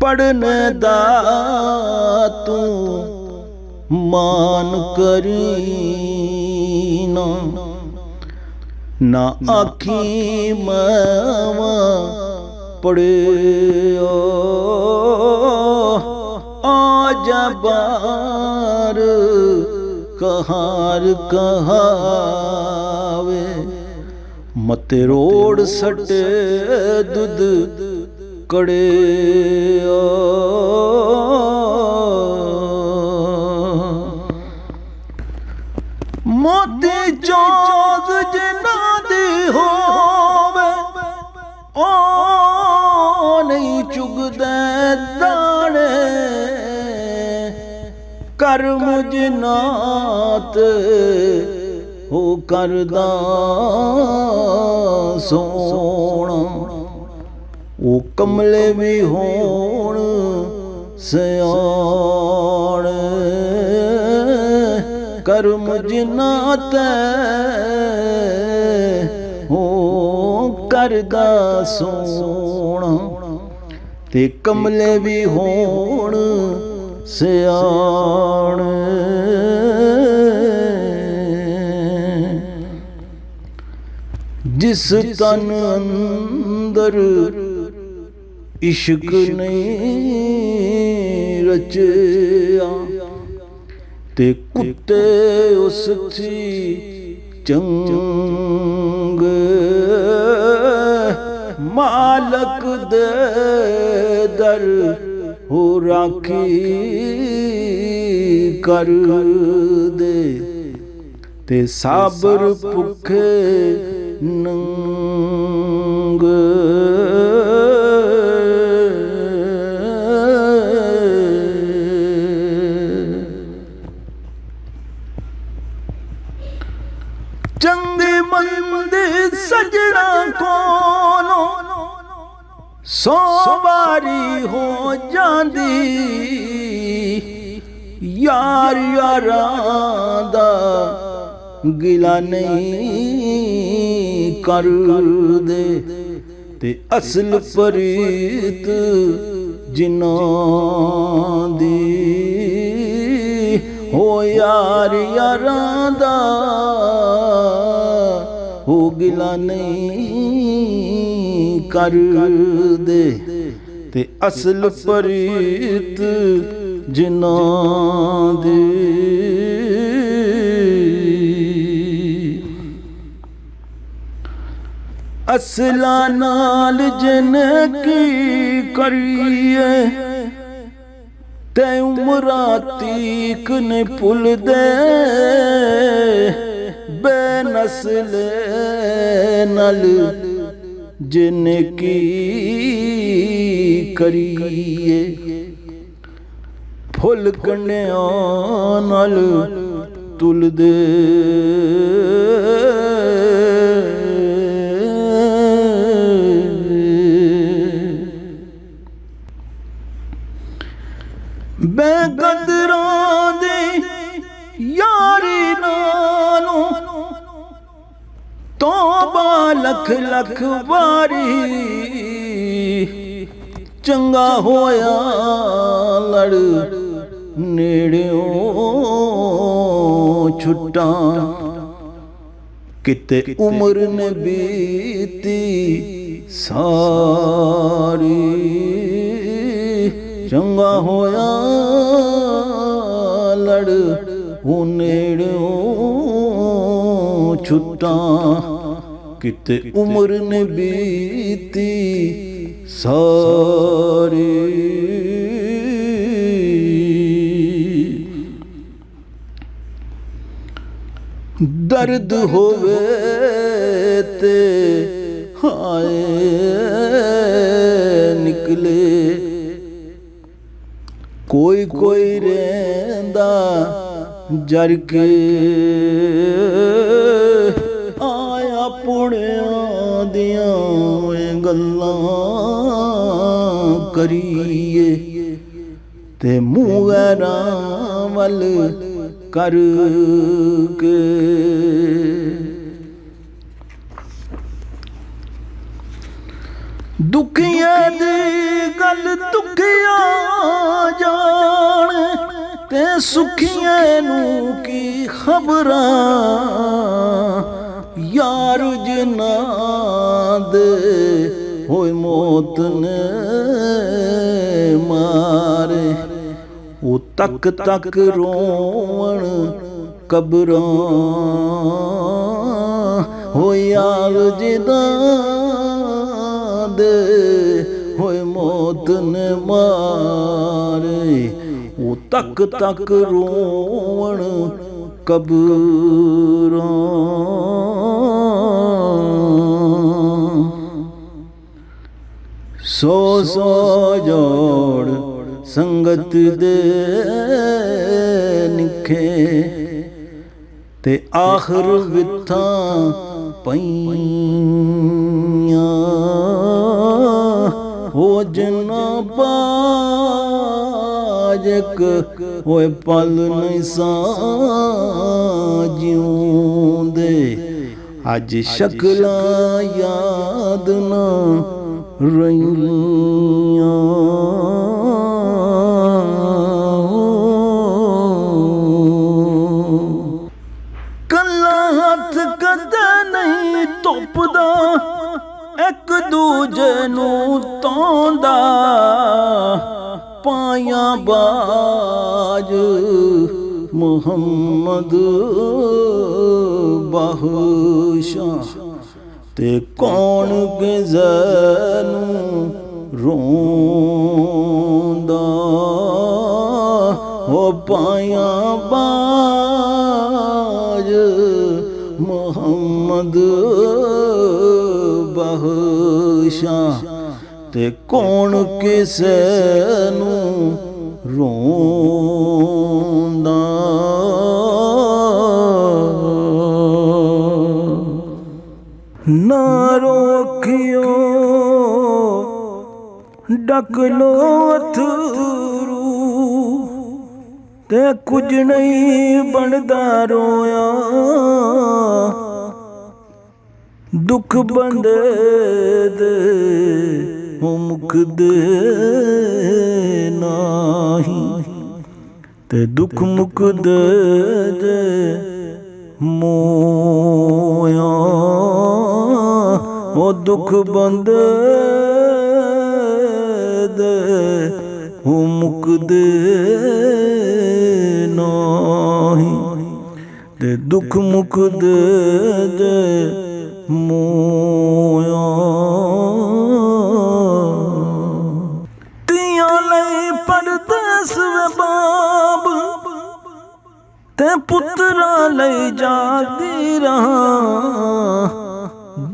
पढ़ने दा तू मान करी ना आखी मावा पढ़ियो आजा बार कहार कहावे मते रोड सटे दुध कड़े मोती चौक जना दी होवे ओ नहीं चुगदे दाने कर मुझ नात हो करदा सोना ओ कमले भी होण सियाण कर मुझ नात हो करदा सोना ते कमले भी होण सियाण जिस तन अंदर इश्क नहीं रचया ते कुत्ते उस थी चंग मालक दे दर हो राखी कर दे ते साबर भुखे नंग चंगे मंदे सजना कोलो सौ बारी हो जांदी यार यारां दा गिला नहीं कर दे ते असल परीत जिन्हां दी हो यार यारां दा हो गिला नहीं कर दे ते असल परीत जिन्हां दी असला नाल जिन की करिए ते उमरा तीक ने भुल दे बेनस्ल नल जिन की करिए फुल कन्या नल तुल दे बेकदरां दे यारी नालों तौबा लख लख वारी चंगा होया लड़ नेड़ियों छुट्टा किते उम्र ने बीती सारी चंगा होया लड़ नेड़ियों छुट्टा किते उम्र ने बीती सारी दर्द होवे ते हाय निकले कोई कोई रेंदा जर के आया पुणिया दियां गल्लां करिए ते मुँह गैरां वल कर के दुखिया दी गल दुखिया सुखिए नू की खबरां यार जना दे होए मौत ने मारे। वो तक तक रोवण कबरां हो यार जना दे होए मौत ने मारे। वो तक तक रोवण कबरां। सौ सौ जोड़ संगत दे निखे ते आखिर विथा पईयां हो जना बाजक होए पल नहीं साजिऊंदे। अज शक्लां याद ना रहियां। कल्ला हथ कदे नहीं धुपदा एक दूजे नू तौंदा। पाया बाज मुहम्मद बादशाह ते कौन गज़नू रोंदा। हो पाया बाज मुहम्मद बादशाह ते कौन किसे नू रोंदा। ना रोकियो डक लो अथरू ते कुछ नहीं बनदा रोया। दुख बंदे दे हो मुकदे नाही ते दुख मुकदे दे मोया। ओ दुख बंदे दे हो मुकदे नाही ते दुख मुकदे दे मोया। तियां लई परदेस वे बाब ते पुत्रा लई जागदी रहां।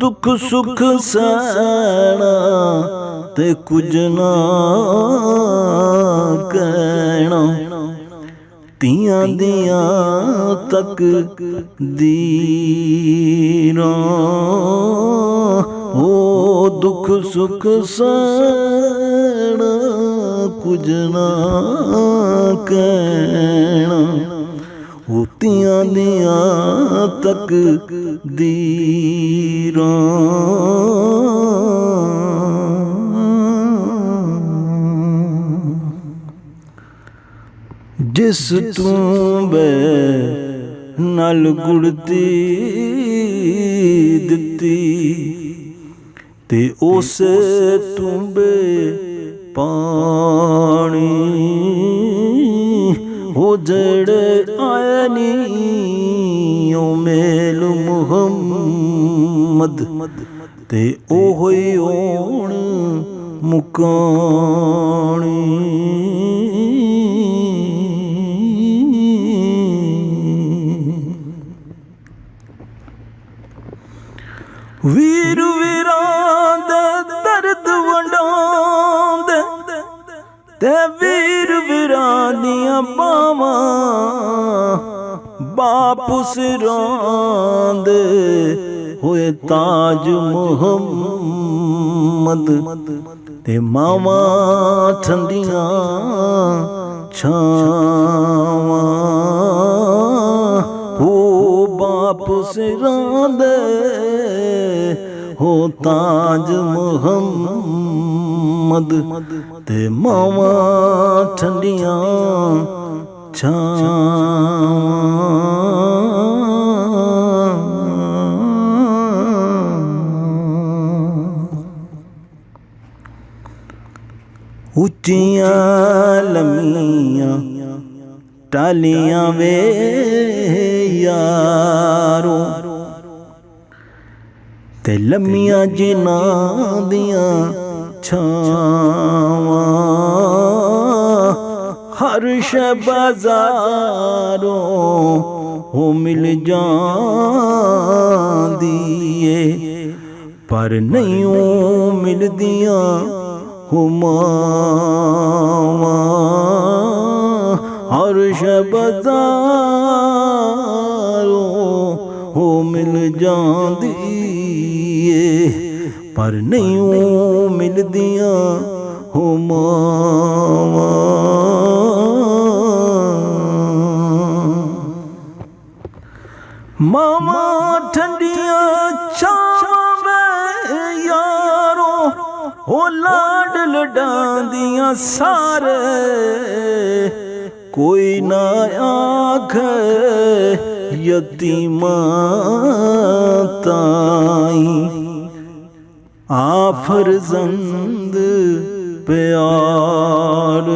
दुख सुख सहना ते कुछ ना कहना। तियां दियां तक दीरां हो दुख सुख सहना कुछ ना कहना। हो तियां दियां तक दीरां। जिस तू बे नल गुड़ती दिती ते उसे तू बे पानी हो जड़े आए नी ओ मेल मुहम्मद ते ओ होई ओण मुकानी। वीर वीरां दे दर्द वंडांदे ते वीर वीरां दियां बावां बाप सिरां दे होए ताज मुहम्मद ते मावां ठंडियां छावां हो बाप सिरां दे हो ताज मुहम्मद ते मावां ठंडियां ਉੱਚੀਆਂ ਲੰਮੀਆਂ ਟਾਲੀਆਂ ਵੇ ਯਾਰੋ ਤੇ ਲੰਮੀਆਂ ਜਿਨ੍ਹਾਂ ਦੀਆਂ ਛਾਵਾਂ हर शै बाजारों हो मिल जांदी है पर नहीं मिलदियां हो मावां हर शै बाजारों हो मिल जांदी है पर नहीं मिलदियां हो मावां मामा ठंडिया छावे यारो हो लाड लडांदियां सारे कोई ना आख यतीमा ताई आफरजंद प्यार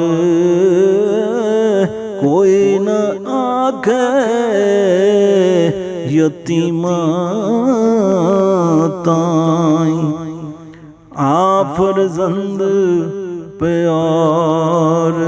कोई ना आख यतीमा ताई आफरजंद प्यार